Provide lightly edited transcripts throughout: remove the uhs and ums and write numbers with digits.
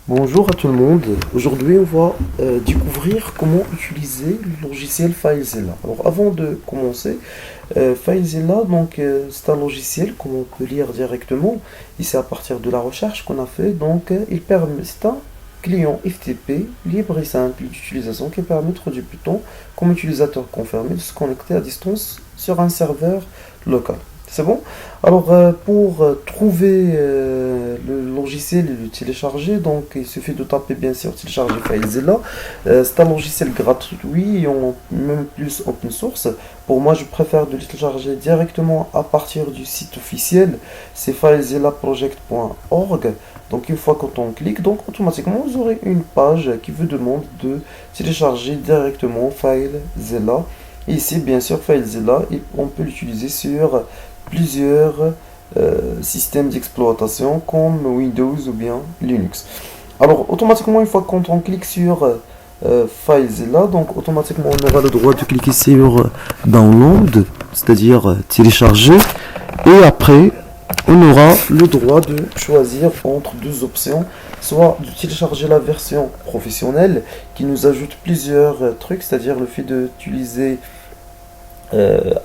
Bonjour à tout le monde. Aujourd'hui, on va découvrir comment utiliser le logiciel FileZilla. Alors, avant de commencer, FileZilla, c'est un logiciel qu'on peut lire directement. Ici, à partir de la recherche qu'on a fait, c'est un client FTP libre et simple d'utilisation qui permet au débutant, comme utilisateur confirmé, de se connecter à distance sur un serveur local. C'est bon? Alors, pour trouver le logiciel et le télécharger, il suffit de taper bien sûr télécharger FileZilla. C'est un logiciel gratuit et même plus open source. Pour moi, je préfère de le télécharger directement à partir du site officiel. C'est filezillaproject.org. Donc, une fois quand on clique, automatiquement, vous aurez une page qui vous demande de télécharger directement FileZilla. Et ici, bien sûr, FileZilla, on peut l'utiliser sur plusieurs systèmes d'exploitation comme Windows ou bien Linux. Alors, automatiquement, une fois quand on clique sur FileZilla, automatiquement, on aura le droit de cliquer sur Download, c'est-à-dire télécharger. Et après, on aura le droit de choisir entre deux options, soit de télécharger la version professionnelle qui nous ajoute plusieurs trucs, c'est-à-dire le fait d'utiliser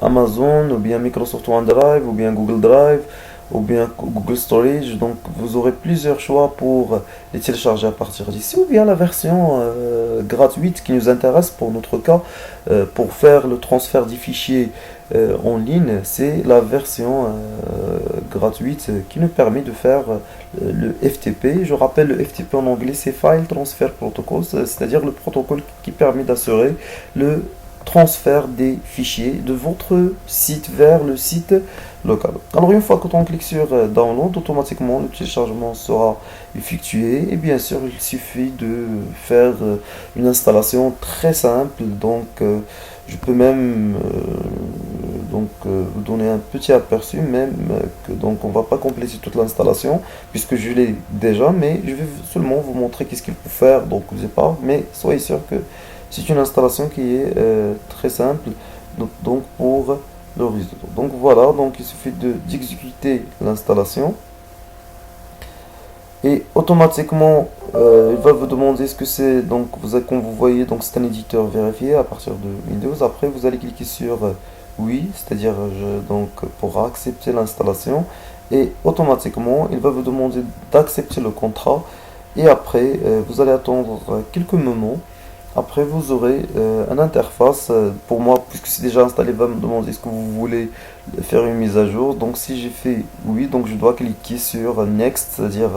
Amazon ou bien Microsoft OneDrive ou bien Google Drive ou bien Google Storage. Donc vous aurez plusieurs choix pour les télécharger à partir d'ici ou bien la version gratuite qui nous intéresse pour notre cas pour faire le transfert des fichiers en ligne. C'est la version gratuite qui nous permet de faire le FTP. Je rappelle, le FTP en anglais c'est File Transfer Protocol, c'est-à-dire le protocole qui permet d'assurer le transfert des fichiers de votre site vers le site local. Alors une fois que on clique sur Download, automatiquement le téléchargement sera effectué et bien sûr il suffit de faire une installation très simple. Je peux même vous donner un petit aperçu même que on va pas compléter toute l'installation puisque je l'ai déjà, mais je vais seulement vous montrer qu'est-ce qu'il faut faire. Donc vous n'êtes pas, mais soyez sûr que c'est une installation qui est très simple pour le réseau. Donc voilà, il suffit d'exécuter l'installation et automatiquement il va vous demander ce que c'est. Comme vous voyez, c'est un éditeur vérifié à partir de Windows. Après vous allez cliquer sur oui, c'est-à-dire pour accepter l'installation et automatiquement il va vous demander d'accepter le contrat et après vous allez attendre quelques moments. Après, vous aurez une interface. Pour moi, puisque c'est déjà installé, va me demander est-ce que vous voulez faire une mise à jour. Donc, si j'ai fait oui, je dois cliquer sur Next, c'est-à-dire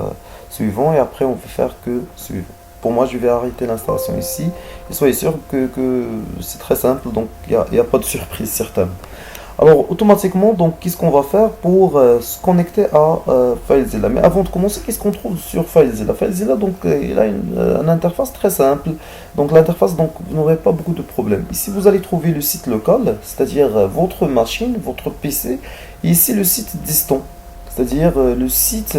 suivant, et après, on peut faire que suivant. Pour moi, je vais arrêter l'installation ici. Et soyez sûr que c'est très simple, donc il n'y a pas de surprise certaine. Alors automatiquement, qu'est-ce qu'on va faire pour se connecter à FileZilla? Mais avant de commencer, qu'est-ce qu'on trouve sur FileZilla? FileZilla, il a une interface très simple. Donc l'interface, vous n'aurez pas beaucoup de problèmes. Ici, vous allez trouver le site local, c'est-à-dire votre machine, votre PC, et ici le site distant, c'est-à-dire le site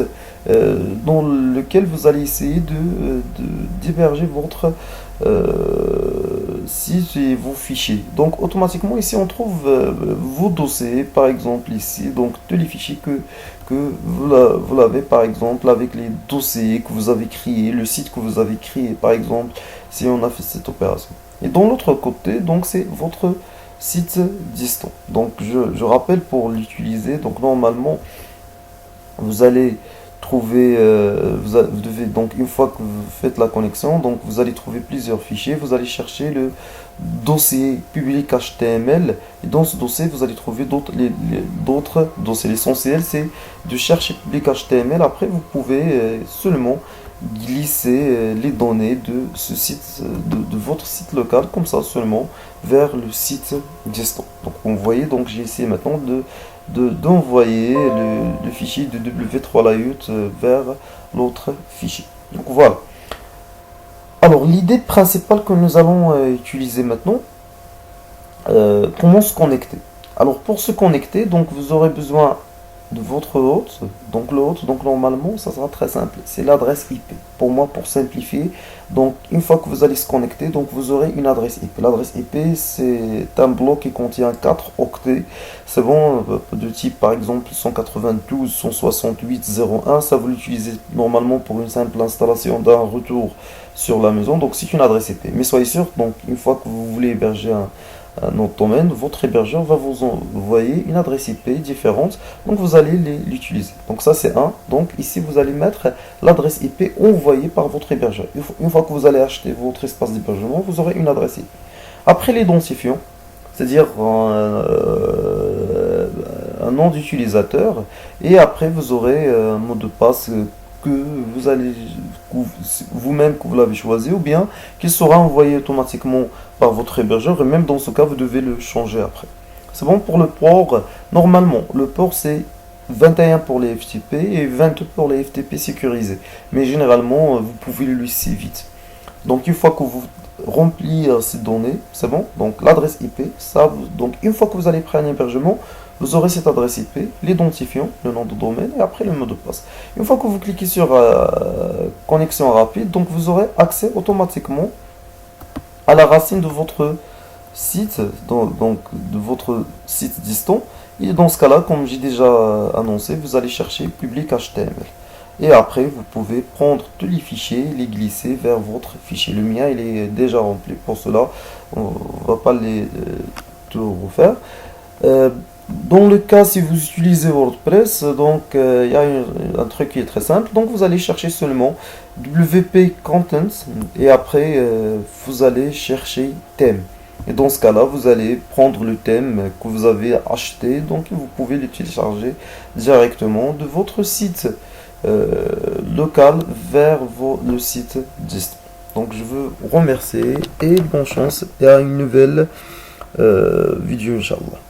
dans lequel vous allez essayer d'héberger votre site et vos fichiers. Donc automatiquement ici on trouve vos dossiers, par exemple ici, tous les fichiers que vous l'avez par exemple avec les dossiers que vous avez créés, le site que vous avez créé par exemple, si on a fait cette opération. Et dans l'autre côté, c'est votre site distant. Je rappelle pour l'utiliser, normalement vous allez trouver, vous devez une fois que vous faites la connexion, vous allez trouver plusieurs fichiers, vous allez chercher le dossier public HTML et dans ce dossier vous allez trouver d'autres dossiers. L'essentiel c'est de chercher public HTML. Après vous pouvez seulement glisser les données de ce site, de votre site local comme ça seulement vers le site distant. Vous voyez, j'ai essayé maintenant d'envoyer le fichier de W3 layout vers l'autre fichier. Donc voilà. Alors l'idée principale que nous allons utiliser maintenant, comment se connecter. Alors pour se connecter, vous aurez besoin de votre hôte. Donc le hôte, donc normalement, ça sera très simple. C'est l'adresse IP. Pour moi, pour simplifier, donc une fois que vous allez se connecter, donc vous aurez une adresse IP. L'adresse IP, c'est un bloc qui contient 4 octets. C'est bon, de type par exemple 192.168.0.1. Ça vous l'utilisez normalement pour une simple installation d'un retour sur la maison. Donc c'est une adresse IP. Mais soyez sûr, donc une fois que vous voulez héberger un autre domaine, votre hébergeur va vous envoyer une adresse IP différente, donc vous allez l'utiliser. Donc ça c'est un. Donc ici vous allez mettre l'adresse IP envoyée par votre hébergeur. Une fois que vous allez acheter votre espace d'hébergement, vous aurez une adresse IP. Après l'identifiant, c'est-à-dire un nom d'utilisateur, et après vous aurez un mot de passe que vous allez vous-même que vous l'avez choisi, ou bien qu'il sera envoyé automatiquement par votre hébergeur, et même dans ce cas vous devez le changer après. C'est bon pour le port. Normalement le port c'est 21 pour les FTP et 22 pour les FTP sécurisés, mais généralement vous pouvez le laisser vite. Donc une fois que vous remplissez ces données, c'est bon. Donc l'adresse IP, ça, donc une fois que vous allez prendre un hébergement, vous aurez cette adresse IP, l'identifiant, le nom de domaine et après le mot de passe. Une fois que vous cliquez sur connexion rapide, donc vous aurez accès automatiquement à la racine de votre site, donc de votre site distant. Et dans ce cas-là, comme j'ai déjà annoncé, vous allez chercher public HTML. Et après, vous pouvez prendre tous les fichiers, les glisser vers votre fichier. Le mien, il est déjà rempli. Pour cela, on va pas les tout refaire. Dans le cas, si vous utilisez WordPress, donc il y a un truc qui est très simple. Donc vous allez chercher seulement WP Content et après vous allez chercher thème. Et dans ce cas-là, vous allez prendre le thème que vous avez acheté, donc vous pouvez le télécharger directement de votre site local vers le site dist. Donc je veux remercier et bonne chance et à une nouvelle vidéo, Inch'Allah.